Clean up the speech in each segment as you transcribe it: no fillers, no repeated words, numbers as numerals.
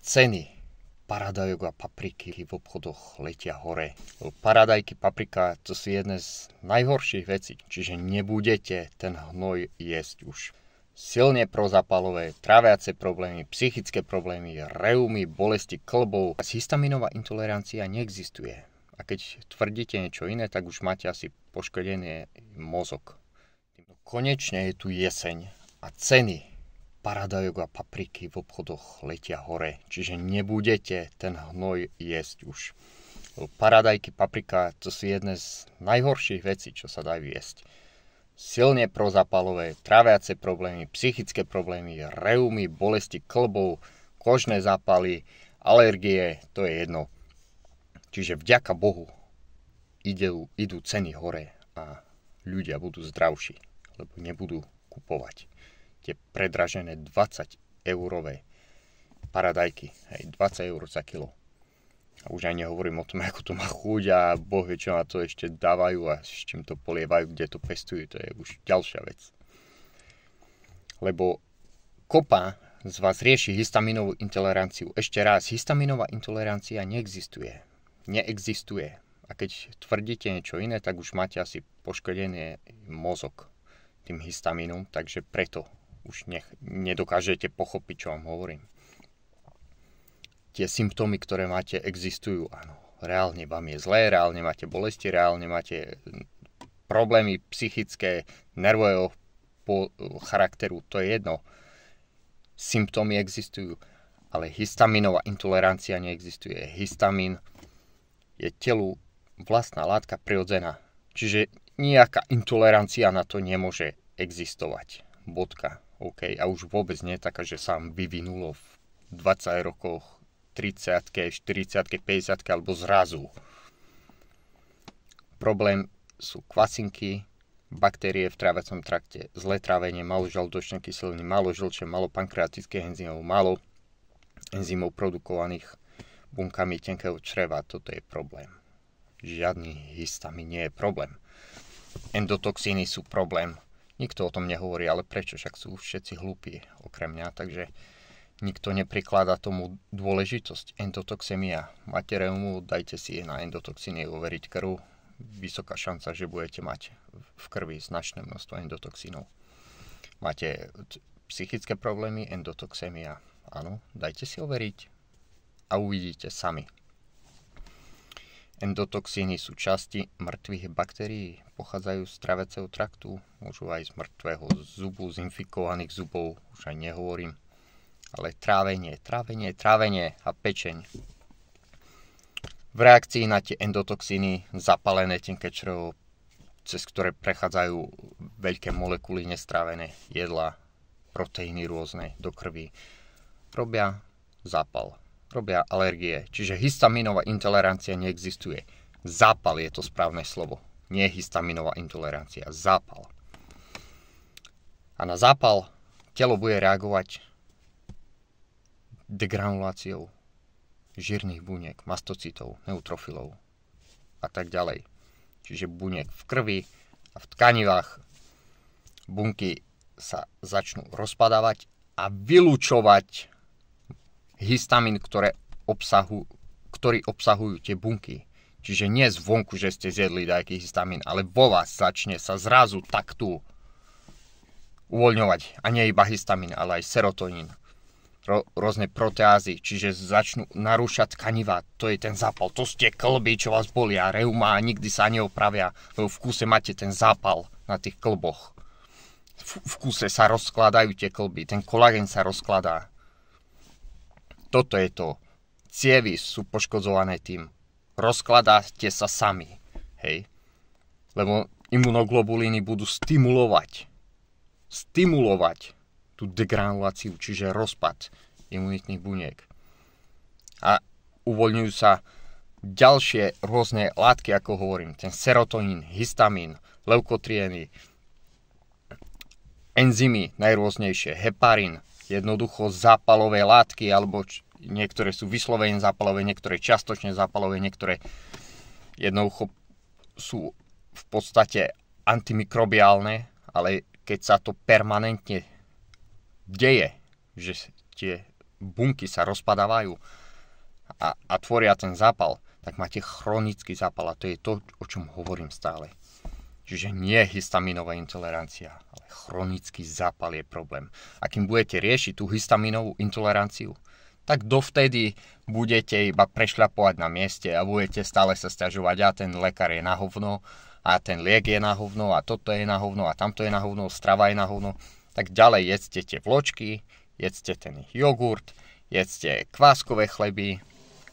Ceny paradajok a papriky v obchodoch letia hore. Paradajky, paprika, to sú jedné z najhorších vecí, čiže nebudete ten hnoj jesť už. Silne prozápalové, tráviace problémy, psychické problémy, reumy, bolesti klbov. Histaminová intolerancia neexistuje. A keď tvrdíte niečo iné, tak už máte asi poškodený mozog. Konečne je tu jeseň a ceny paradajok a papriky v obchodoch letia hore, čiže nebudete ten hnoj jesť už. Paradajky, paprika, to sú jedné z najhorších vecí, čo sa dajú jesť. Silne prozápalové, tráviace problémy, psychické problémy, reumy, bolesti klbov, kožné zápaly, alergie, to je jedno. Čiže vďaka Bohu idú ceny hore a ľudia budú zdravší, lebo nebudú kupovať tie predražené 20-eurové paradajky, 20 eur za kilo. A už aj nehovorím o tom, ako to má chuť a Boh vie, čo na to ešte dávajú a s čím to polievajú, kde to pestujú, to je už ďalšia vec. Lebo kopa z vás rieši histaminovú intoleranciu. Ešte raz, histaminová intolerancia neexistuje. Neexistuje. A keď tvrdíte niečo iné, tak už máte asi poškodený mozog tým histamínom, takže preto už nedokážete pochopiť, čo vám hovorím. Tie symptómy, ktoré máte, existujú. Áno, reálne vám je zlé, reálne máte bolesti, reálne máte problémy psychické, nervového charakteru, to je jedno. Symptómy existujú, ale histaminová intolerancia neexistuje. Histamín je telu vlastná látka prirodzená. Čiže nejaká intolerancia na to nemôže existovať. Bodka. OK. A už vôbec nie taká, že sa vyvinulo v 20 rokoch, 30, 40, 50 alebo zrazu. Problém sú kvasinky, baktérie v tráviacom trakte, zlé trávenie, málo žalúdočnej kyseliny, málo žlče, málo pankreatických enzymov, málo enzymov produkovaných bunkami tenkého čreva. Toto je problém. Žiadny histamín nie je problém. Endotoxíny sú problém. Nikto o tom nehovorí, ale prečo? Však sú všetci hlúpi okrem mňa, takže nikto neprikladá tomu dôležitosť. Endotoxémia. Máte reumu, dajte si na endotoxíny overiť krv. Vysoká šanca, že budete mať v krvi značné množstvo endotoxínov. Máte psychické problémy, endotoxémia. Áno, dajte si overiť a uvidíte sami. Endotoxíny sú časti mŕtvych baktérií, pochádzajú z tráviaceho traktu, môžu aj z mŕtvého zubu, z infikovaných zubov, už aj nehovorím. Ale trávenie a pečeň. V reakcii na tie endotoxíny zapálené tenké črevo, cez ktoré prechádzajú veľké molekuly nestrávené jedla, proteíny rôzne do krvi, robia zápal. Robia alergie. Čiže histaminová intolerancia neexistuje. Zápal je to správne slovo. Nie histaminová intolerancia. Zápal. A na zápal telo bude reagovať degranuláciou žírnych buniek, mastocitov, neutrofilov a tak ďalej. Čiže buniek v krvi a v tkanivách bunky sa začnú rozpadávať a vylúčovať histamín, ktorý obsahujú tie bunky. Čiže nie zvonku, že ste zjedli nejaký histamín, ale vo vás začne sa zrazu takto uvoľňovať. A nie iba histamín, ale aj serotonín. Rôzne proteázy, čiže začnú narúšať tkanivá. To je ten zápal. To ste klby, čo vás bolia. Reuma nikdy sa neopravia. Lebo v kúse máte ten zápal na tých klboch. V kúse sa rozkladajú tie klby. Ten kolagén sa rozkladá. Toto je to. Cievy sú poškodzované tým. Rozkladáte sa sami. Hej. Lebo imunoglobulíny budú stimulovať tú degranuláciu, čiže rozpad imunitných buniek. A uvoľňujú sa ďalšie rôzne látky, ako hovorím. Ten serotonín, histamín, leukotrieny, enzymy najrôznejšie, heparín, jednoducho zápalové látky, alebo niektoré sú vyslovene zápalové, niektoré čiastočne zápalové, niektoré jednoducho sú v podstate antimikrobiálne, ale keď sa to permanentne deje, že tie bunky sa rozpadávajú a tvoria ten zápal, tak máte chronický zápal a to je to, o čom hovorím stále. Čiže nie histaminová intolerancia, ale chronický zápal je problém. A kým budete riešiť tú histaminovú intoleranciu, tak dovtedy budete iba prešľapovať na mieste a budete stále sa sťažovať, a ten lekár je na hovno, a ten liek je na hovno, a toto je na hovno, a tamto je na hovno, strava je na hovno. Tak ďalej jedzte tie vločky, jedzte ten jogurt, jedzte kváskové chleby,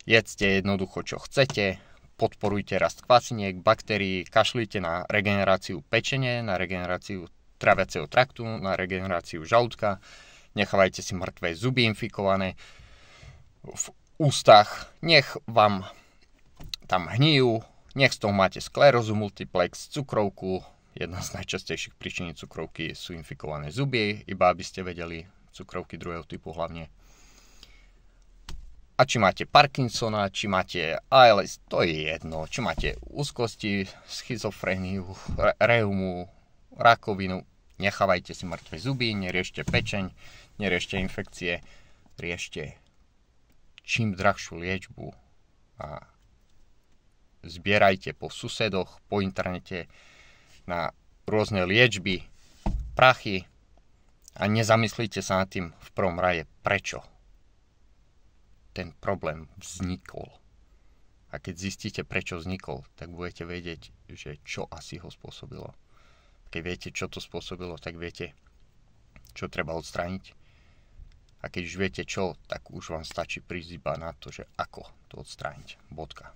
jedzte jednoducho čo chcete, podporujte rast kvasiniek, baktérií, kašlite na regeneráciu pečene, na regeneráciu traviaceho traktu, na regeneráciu žalúdka, nechávajte si mŕtvé zuby infikované v ústach, nech vám tam hnijú, nech z toho máte sklerózu multiplex, cukrovku, jedna z najčastejších príčin cukrovky sú infikované zuby, iba aby ste vedeli, cukrovky druhého typu hlavne. A či máte Parkinsona, či máte ALS, to je jedno. Či máte úzkosti, schizofréniu, reumu, rakovinu, nechávajte si mŕtve zuby, neriešte pečeň, neriešte infekcie, riešte čím drahšiu liečbu a zbierajte po susedoch, po internete na rôzne liečby, prachy a nezamyslíte sa nad tým v prvom rade, prečo ten problém vznikol. A keď zistíte, prečo vznikol, tak budete vedieť, že čo asi ho spôsobilo. Keď viete, čo to spôsobilo, tak viete, čo treba odstrániť. A keď už viete čo, tak už vám stačí prísť iba na to, že ako to odstrániť. Bodka.